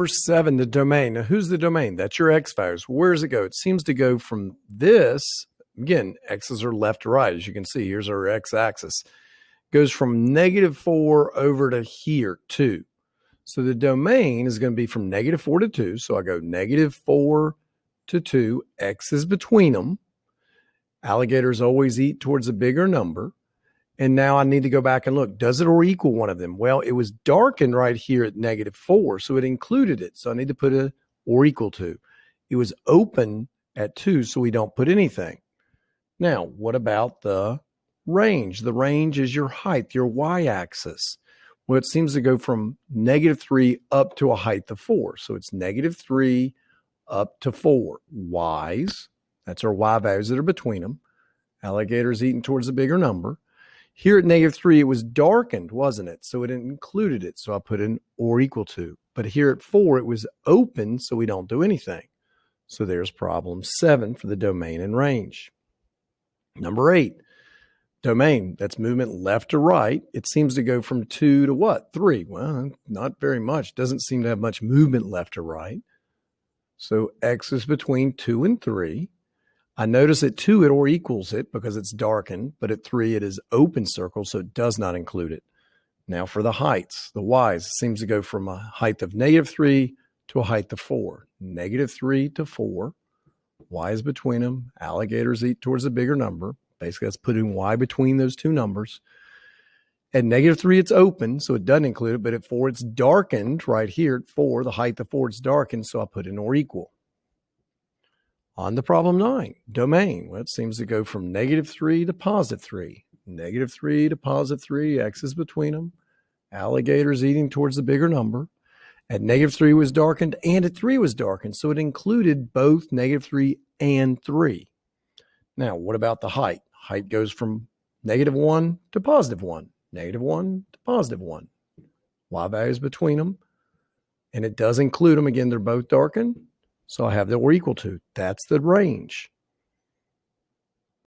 Number 7, the domain. Now, who's the domain? That's your x values. Where does it go? It seems to go from this. Again, x's are left to right. As you can see, here's our x-axis. Goes from -4 over to here, 2. So the domain is going to be from -4 to 2. So I go -4 to 2. X is between them. Alligators always eat towards a bigger number. And now I need to go back and look. Does it or equal one of them? Well, it was darkened right here at -4, so it included it. So I need to put a or equal to. It was open at 2, so we don't put anything. Now, what about the range? The range is your height, your y-axis. Well, it seems to go from -3 up to a height of 4. So it's -3 up to 4. Y's, that's our y values that are between them. Alligators eating towards a bigger number. Here at -3, it was darkened, wasn't it? So it included it. So I put in or equal to. But here at 4, it was open, so we don't do anything. So there's problem 7 for the domain and range. Number 8, domain. That's movement left to right. It seems to go from 2 to what? 3. Well, not very much. Doesn't seem to have much movement left to right. So x is between 2 and 3. I notice at 2 it or equals it because it's darkened, but at 3 it is open circle, so it does not include it. Now for the heights, the y's, it seems to go from a height of -3 to a height of 4. -3 to 4. Y is between them. Alligators eat towards a bigger number. Basically, that's putting y between those two numbers. At -3, it's open, so it doesn't include it, but at 4, it's darkened right here at 4. The height of 4, it's darkened, so I put in or equal. On to problem 9, domain. Well, it seems to go from -3 to +3. -3 to +3, x is between them. Alligators eating towards the bigger number. At -3 was darkened, and at 3 was darkened, so it included both -3 and 3. Now, what about the height? Height goes from -1 to +1, -1 to +1. Y values between them, and it does include them. Again, they're both darkened. So I have the or equal to. That's the range.